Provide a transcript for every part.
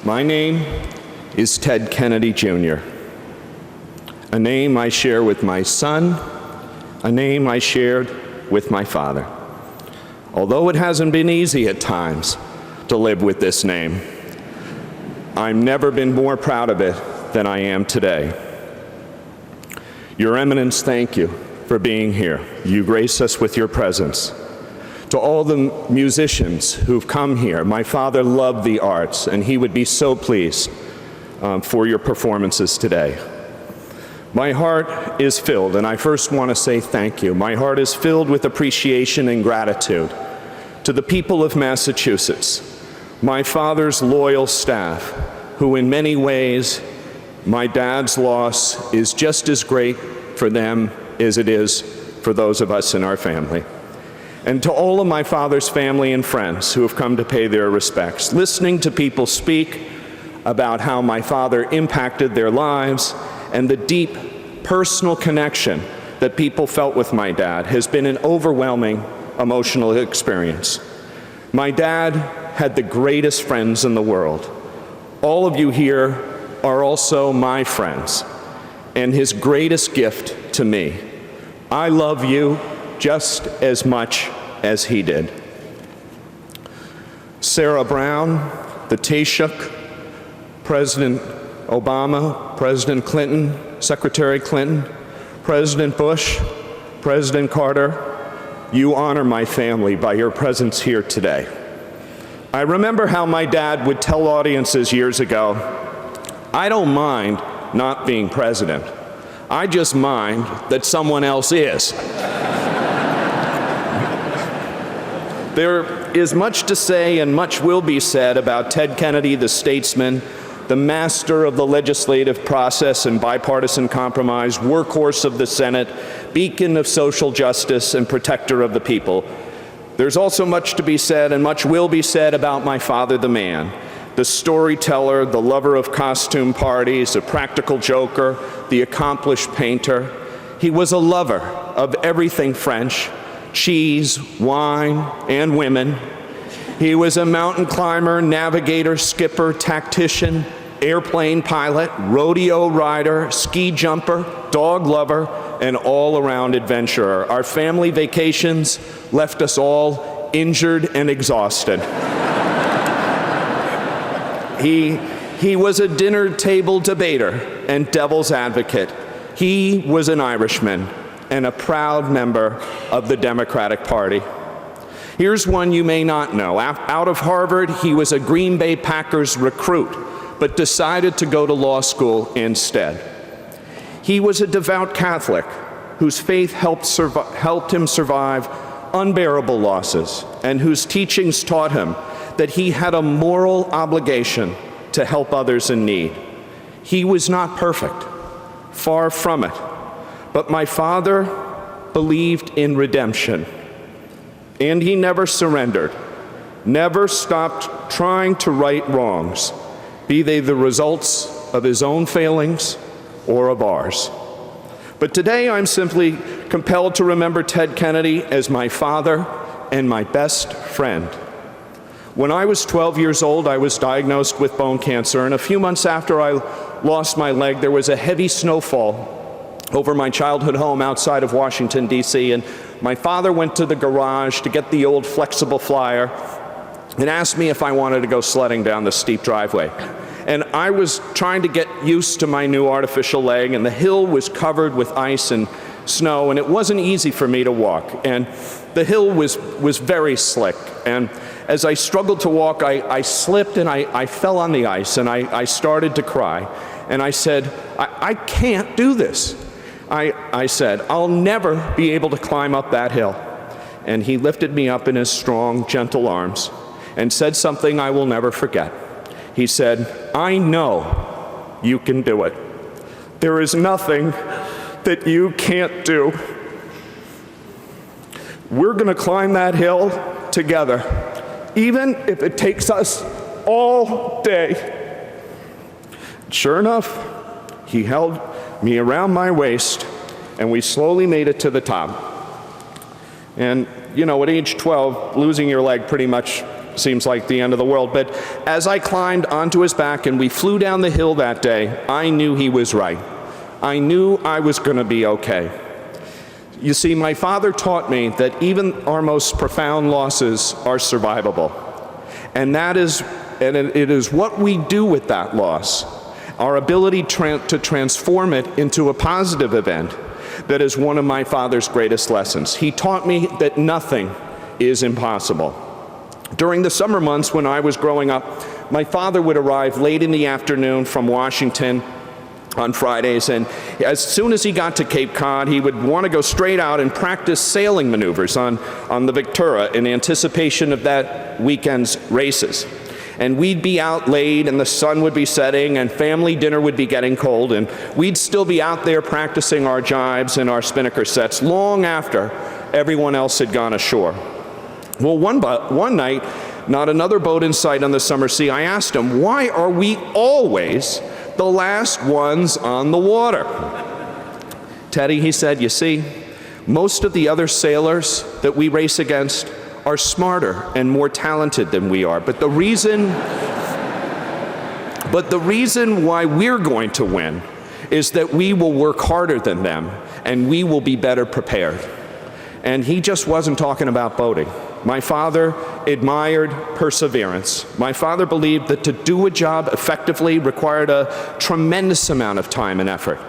My name is Ted Kennedy Jr., a name I share with my son, a name I shared with my father. Although it hasn't been easy at times to live with this name, I've never been more proud of it than I am today. Your Eminence, thank you for being here. You grace us with your presence. To all the musicians who've come here, my father loved the arts, and he would be so pleased for your performances today. My heart is filled, and I first want to say thank you. My heart is filled with appreciation and gratitude to the people of Massachusetts, my father's loyal staff, who in many ways, my dad's loss is just as great for them as it is for those of us in our family. And to all of my father's family and friends who have come to pay their respects, listening to people speak about how my father impacted their lives and the deep personal connection that people felt with my dad has been an overwhelming emotional experience. My dad had the greatest friends in the world. All of you here are also my friends, and his greatest gift to me. I love you just as much as he did. Sarah Brown, the Taoiseach, President Obama, President Clinton, Secretary Clinton, President Bush, President Carter, you honor my family by your presence here today. I remember how my dad would tell audiences years ago, I don't mind not being president. I just mind that someone else is. There is much to say and much will be said about Ted Kennedy, the statesman, the master of the legislative process and bipartisan compromise, workhorse of the Senate, beacon of social justice, and protector of the people. There's also much to be said and much will be said about my father, the man, the storyteller, the lover of costume parties, a practical joker, the accomplished painter. He was a lover of everything French, cheese, wine, and women. He was a mountain climber, navigator, skipper, tactician, airplane pilot, rodeo rider, ski jumper, dog lover, and all-around adventurer. Our family vacations left us all injured and exhausted. He was a dinner table debater and devil's advocate. He was an Irishman and a proud member of the Democratic Party. Here's one you may not know. Out of Harvard, he was a Green Bay Packers recruit, but decided to go to law school instead. He was a devout Catholic whose faith helped him survive unbearable losses, and whose teachings taught him that he had a moral obligation to help others in need. He was not perfect, far from it, but my father believed in redemption, and he never surrendered, never stopped trying to right wrongs, be they the results of his own failings or of ours. But today I'm simply compelled to remember Ted Kennedy as my father and my best friend. When I was 12 years old, I was diagnosed with bone cancer, and a few months after I lost my leg, there was a heavy snowfall over my childhood home outside of Washington, D.C., and my father went to the garage to get the old flexible flyer and asked me if I wanted to go sledding down the steep driveway. And I was trying to get used to my new artificial leg, and the hill was covered with ice and snow, and it wasn't easy for me to walk. And the hill was very slick. And as I struggled to walk, I slipped and I fell on the ice, and I started to cry. And I said, I can't do this. I said, I'll never be able to climb up that hill. And he lifted me up in his strong, gentle arms and said something I will never forget. He said, I know you can do it. There is nothing that you can't do. We're going to climb that hill together, even if it takes us all day. Sure enough, he held me around my waist, and we slowly made it to the top. And, you know, at age 12, losing your leg pretty much seems like the end of the world. But as I climbed onto his back and we flew down the hill that day, I knew he was right. I knew I was going to be okay. You see, my father taught me that even our most profound losses are survivable. And it is what we do with that loss, our ability to transform it into a positive event, that is one of my father's greatest lessons. He taught me that nothing is impossible. During the summer months when I was growing up, my father would arrive late in the afternoon from Washington on Fridays, and as soon as he got to Cape Cod, he would want to go straight out and practice sailing maneuvers on the Victoria in anticipation of that weekend's races. And we'd be out late, and the sun would be setting, and family dinner would be getting cold, and we'd still be out there practicing our jibes and our spinnaker sets long after everyone else had gone ashore. Well, one night, not another boat in sight on the summer sea, I asked him, why are we always the last ones on the water? Teddy, he said, you see, most of the other sailors that we race against are smarter and more talented than we are. But the reason why we're going to win is that we will work harder than them and we will be better prepared. And he just wasn't talking about boating. My father admired perseverance. My father believed that to do a job effectively required a tremendous amount of time and effort.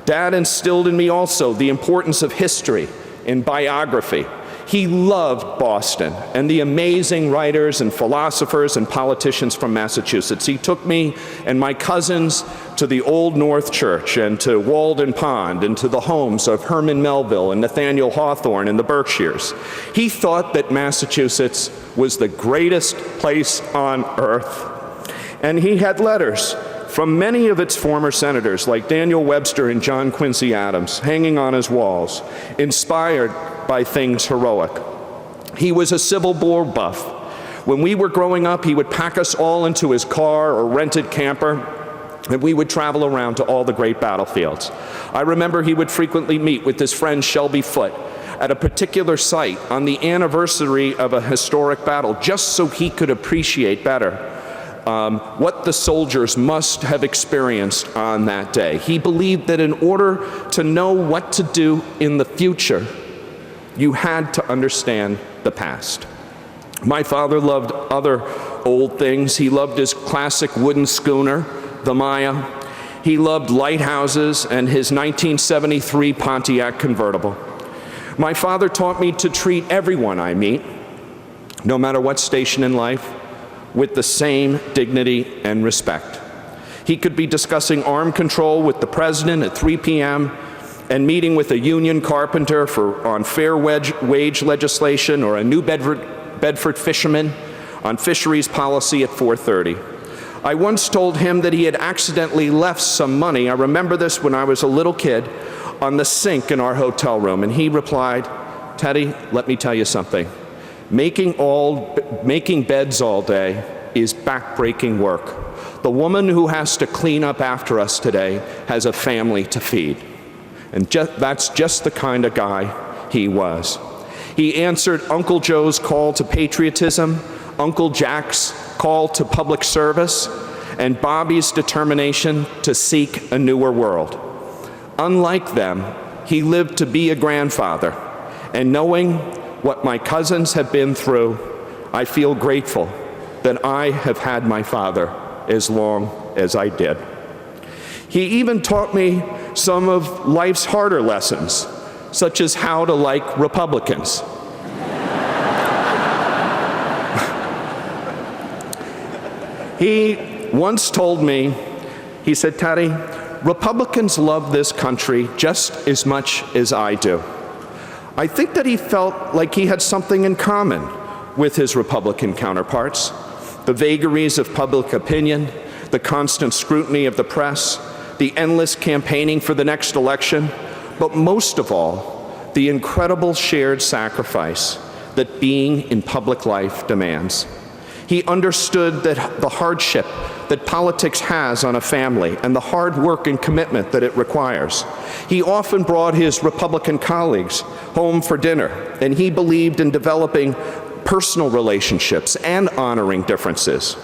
Dad instilled in me also the importance of history and biography. He loved Boston and the amazing writers and philosophers and politicians from Massachusetts. He took me and my cousins to the Old North Church and to Walden Pond and to the homes of Herman Melville and Nathaniel Hawthorne in the Berkshires. He thought that Massachusetts was the greatest place on earth. And he had letters from many of its former senators, like Daniel Webster and John Quincy Adams, hanging on his walls, inspired by things heroic. He was a Civil War buff. When we were growing up, he would pack us all into his car or rented camper, and we would travel around to all the great battlefields. I remember he would frequently meet with his friend Shelby Foote at a particular site on the anniversary of a historic battle, just so he could appreciate better what the soldiers must have experienced on that day. He believed that in order to know what to do in the future, you had to understand the past. My father loved other old things. He loved his classic wooden schooner, the Maya. He loved lighthouses and his 1973 Pontiac convertible. My father taught me to treat everyone I meet, no matter what station in life, with the same dignity and respect. He could be discussing arm control with the president at 3 p.m. and meeting with a union carpenter on fair wage legislation, or a New Bedford fisherman on fisheries policy at 4:30. I once told him that he had accidentally left some money, I remember this when I was a little kid, on the sink in our hotel room, and he replied, Teddy, let me tell you something. Making beds all day is backbreaking work. The woman who has to clean up after us today has a family to feed. And that's just the kind of guy he was. He answered Uncle Joe's call to patriotism, Uncle Jack's call to public service, and Bobby's determination to seek a newer world. Unlike them, he lived to be a grandfather, and knowing what my cousins have been through, I feel grateful that I have had my father as long as I did. He even taught me some of life's harder lessons, such as how to like Republicans. He once told me, he said, Teddy, Republicans love this country just as much as I do. I think that he felt like he had something in common with his Republican counterparts: the vagaries of public opinion, the constant scrutiny of the press, the endless campaigning for the next election, but most of all, the incredible shared sacrifice that being in public life demands. He understood that the hardship that politics has on a family and the hard work and commitment that it requires. He often brought his Republican colleagues home for dinner, and he believed in developing personal relationships, and honoring differences.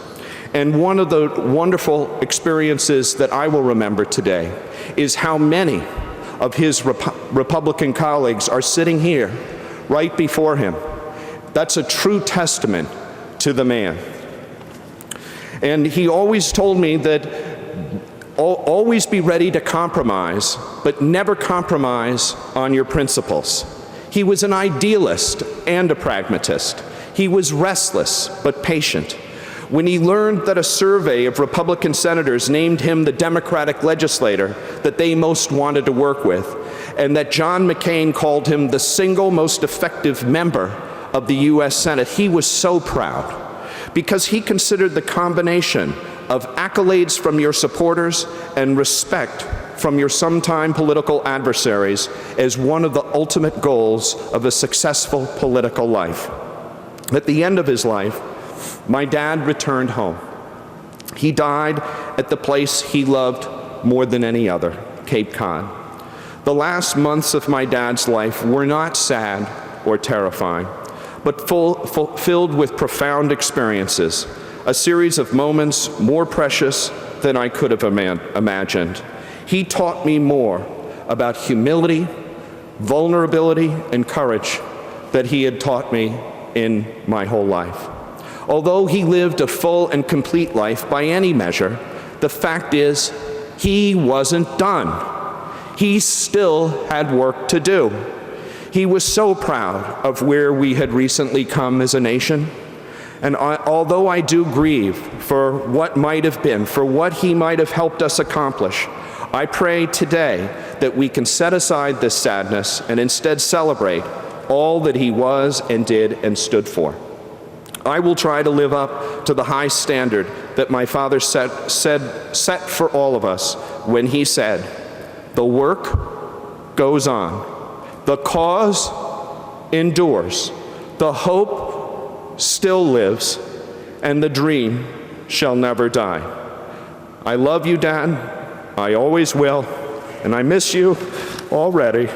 And one of the wonderful experiences that I will remember today is how many of his Republican colleagues are sitting here right before him. That's a true testament to the man. And he always told me that always be ready to compromise, but never compromise on your principles. He was an idealist and a pragmatist. He was restless but patient. When he learned that a survey of Republican senators named him the Democratic legislator that they most wanted to work with, and that John McCain called him the single most effective member of the U.S. Senate, he was so proud, because he considered the combination of accolades from your supporters and respect from your sometime political adversaries as one of the ultimate goals of a successful political life. At the end of his life, my dad returned home. He died at the place he loved more than any other, Cape Cod. The last months of my dad's life were not sad or terrifying, but filled with profound experiences, a series of moments more precious than I could have imagined. He taught me more about humility, vulnerability, and courage than he had taught me in my whole life. Although he lived a full and complete life by any measure, the fact is he wasn't done. He still had work to do. He was so proud of where we had recently come as a nation. And although I do grieve for what might have been, for what he might have helped us accomplish, I pray today that we can set aside this sadness and instead celebrate all that he was and did and stood for. I will try to live up to the high standard that my father set for all of us when he said, "The work goes on, the cause endures, the hope still lives, and the dream shall never die." I love you, Dad. I always will, and I miss you already.